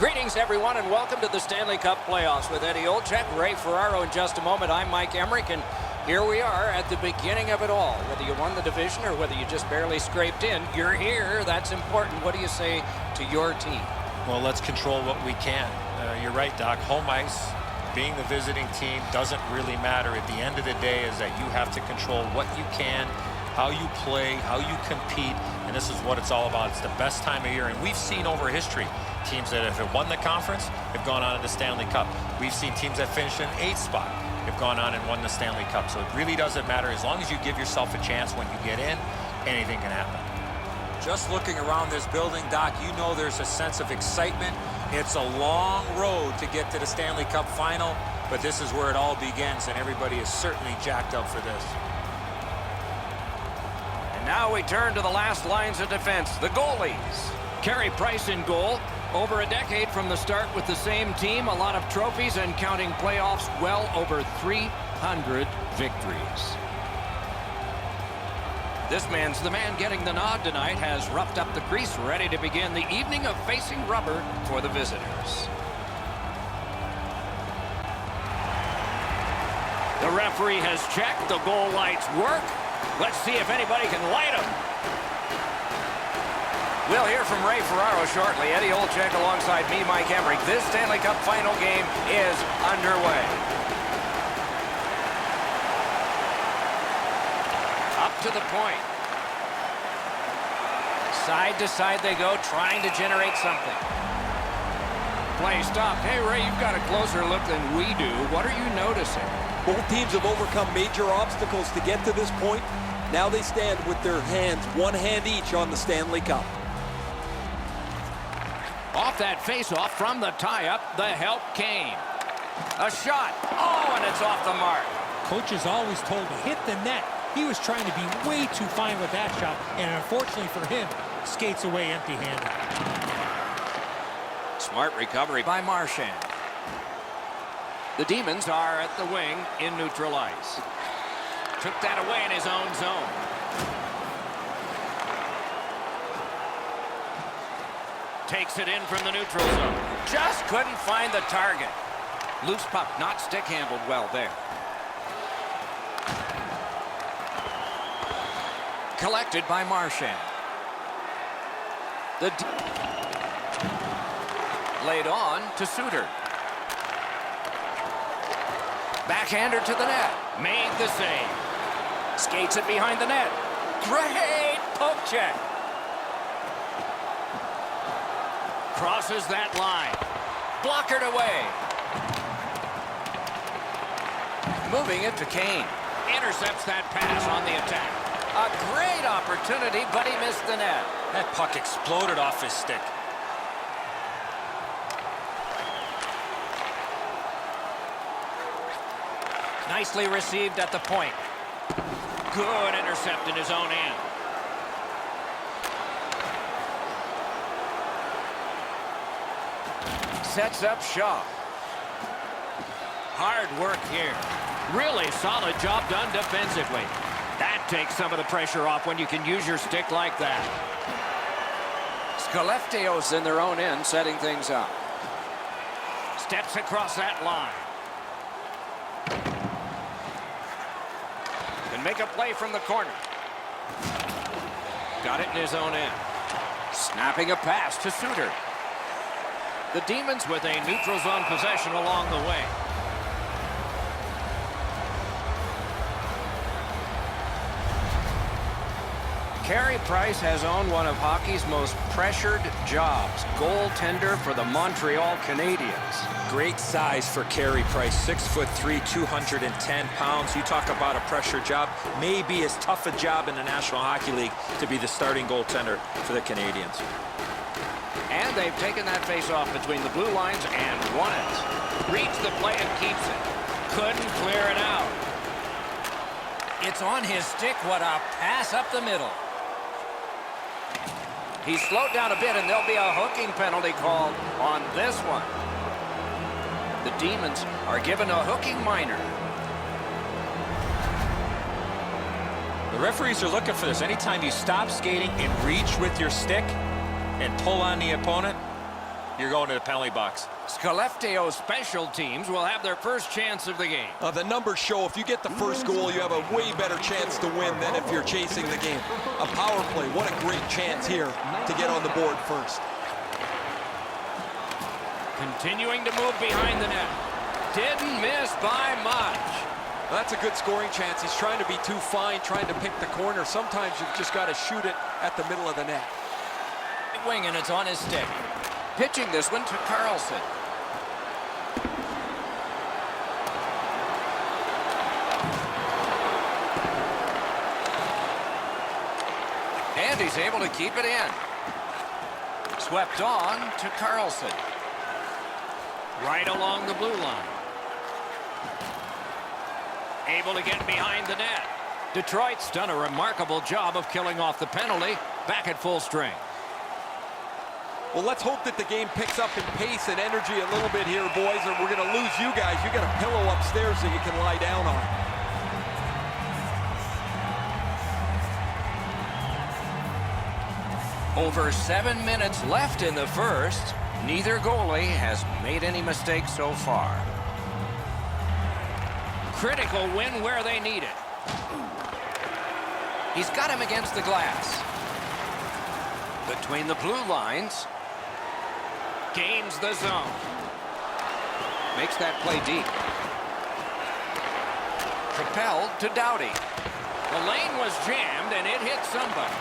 Greetings, everyone, and welcome to the Stanley Cup playoffs with Eddie Olczyk, Ray Ferraro in just a moment. I'm Mike Emrick, and here we are at the beginning of it all. Whether you won the division or whether you just barely scraped in, you're here. That's important. What do you say to your team? Well, let's control what we can. You're right, Doc. Home ice, being the visiting team, doesn't really matter. At the end of the day is that you have to control what you can, how you play, how you compete, and this is what it's all about. It's the best time of year, and we've seen over history teams that have won the conference have gone on to the Stanley Cup. We've seen teams that finished in 8th spot have gone on and won the Stanley Cup. So it really doesn't matter. As long as you give yourself a chance when you get in, anything can happen. Just looking around this building, Doc, you know there's a sense of excitement. It's a long road to get to the Stanley Cup final, but this is where it all begins, and everybody is certainly jacked up for this. And now we turn to the last lines of defense, the goalies. Carey Price in goal. Over a decade from the start with the same team, a lot of trophies and counting playoffs, well over 300 victories. This man's the man getting the nod tonight, has roughed up the crease, ready to begin the evening of facing rubber for the visitors. The referee has checked, the goal lights work. Let's see if anybody can light them. We'll hear from Ray Ferraro shortly. Eddie Olczyk alongside me, Mike Emrick. This Stanley Cup final game is underway. Up to the point. Side to side they go, trying to generate something. Play stopped. Hey, Ray, you've got a closer look than we do. What are you noticing? Both teams have overcome major obstacles to get to this point. Now they stand with their hands, one hand each on the Stanley Cup. Off that face-off from the tie-up, the help came. A shot. Oh, and it's off the mark. Coach is always told to hit the net. He was trying to be way too fine with that shot, and unfortunately for him, skates away empty-handed. Smart recovery by Marchand. The Demons are at the wing in neutral ice. Took that away in his own zone. Takes it in from the neutral zone. Just couldn't find the target. Loose puck, not stick handled well there. Collected by Marchand. Laid on to Suter. Backhander to the net. Made the save. Skates it behind the net. Great poke check. Crosses that line. Blockered away. Moving it to Kane. Intercepts that pass on the attack. A great opportunity, but he missed the net. That puck exploded off his stick. Nicely received at the point. Good intercept in his own end. Sets up Shaw. Hard work here. Really solid job done defensively. That takes some of the pressure off when you can use your stick like that. Skellefteå's in their own end, setting things up. Steps across that line. Can make a play from the corner. Got it in his own end. Snapping a pass to Suter. The Demons with a neutral zone possession along the way. Carey Price has owned one of hockey's most pressured jobs, goaltender for the Montreal Canadiens. Great size for Carey Price, 6'3", 210 pounds. You talk about a pressure job. Maybe as tough a job in the National Hockey League to be the starting goaltender for the Canadiens. And they've taken that face-off between the blue lines and won it. Reads the play and keeps it. Couldn't clear it out. It's on his stick. What a pass up the middle. He's slowed down a bit, and there'll be a hooking penalty called on this one. The Demons are given a hooking minor. The referees are looking for this. Anytime you stop skating and reach with your stick and pull on the opponent, you're going to the penalty box. Skellefteå's special teams will have their first chance of the game. The numbers show if you get the first goal, you have a way better chance to win than if you're chasing the game. A power play, what a great chance here to get on the board first. Continuing to move behind the net. Didn't miss by much. That's a good scoring chance. He's trying to be too fine, trying to pick the corner. Sometimes you've just got to shoot it at the middle of the net. Wing, and it's on his stick. Pitching this one to Carlson. And he's able to keep it in. Swept on to Carlson. Right along the blue line. Able to get behind the net. Detroit's done a remarkable job of killing off the penalty. Back at full strength. Well, let's hope that the game picks up in pace and energy a little bit here, boys, or we're going to lose you guys. You got a pillow upstairs that you can lie down on. Over 7 minutes left in the first. Neither goalie has made any mistakes so far. Critical win where they need it. He's got him against the glass. Between the blue lines. Gains the zone. Makes that play deep. Propelled to Doughty. The lane was jammed and it hit somebody.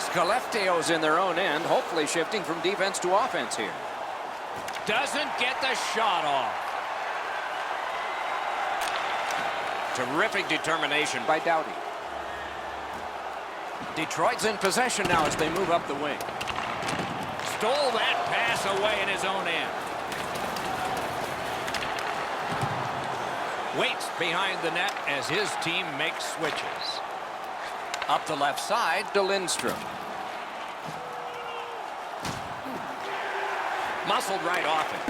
Skellefteå's in their own end, hopefully shifting from defense to offense here. Doesn't get the shot off. Terrific determination by Doughty. Detroit's in possession now as they move up the wing. Stole that pass away in his own end. Waits behind the net as his team makes switches. Up the left side to Lindstrom. Muscled right off it.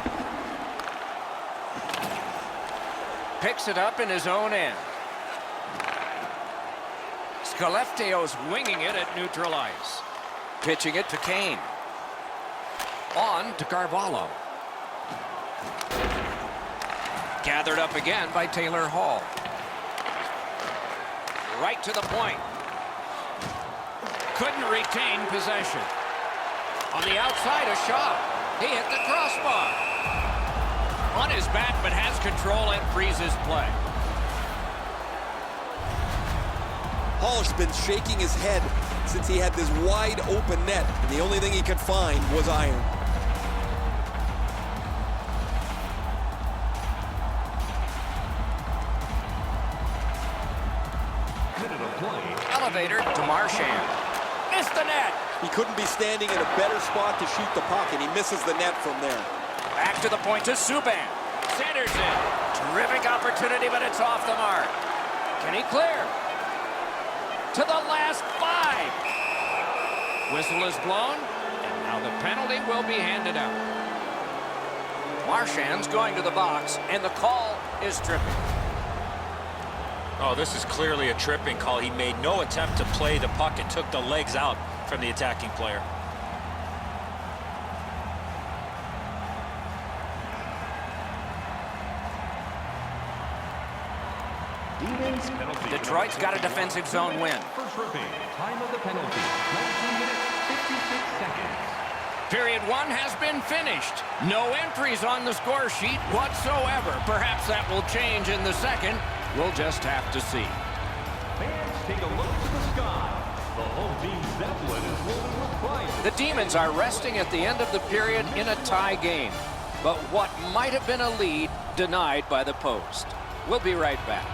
Picks it up in his own end. Skellefteå's winging it at neutral ice. Pitching it to Kane. On to Carvalho. Gathered up again by Taylor Hall. Right to the point. Couldn't retain possession. On the outside, a shot. He hit the crossbar. On his back, but has control and frees his play. Hall's been shaking his head since he had this wide open net, and the only thing he could find was iron. Elevator to Marchand. Missed the net. He couldn't be standing in a better spot to shoot the puck, and he misses the net from there. Back to the point to Subban. Centers it. Terrific opportunity, but it's off the mark. Can he clear? To the last 5. Whistle is blown, and now the penalty will be handed out. Marchand's going to the box, and the call is tripping. Oh, this is clearly a tripping call. He made no attempt to play the puck and took the legs out from the attacking player. Detroit's got a defensive zone win. First tripping. Time of the penalty, 19 minutes, 56 seconds. Period 1 has been finished. No entries on the score sheet whatsoever. Perhaps that will change in the second. We'll just have to see. Fans, take a look to the sky. The home team Zeppelin is rolling with fire. The Demons are resting at the end of the period in a tie game. But what might have been a lead denied by the post. We'll be right back.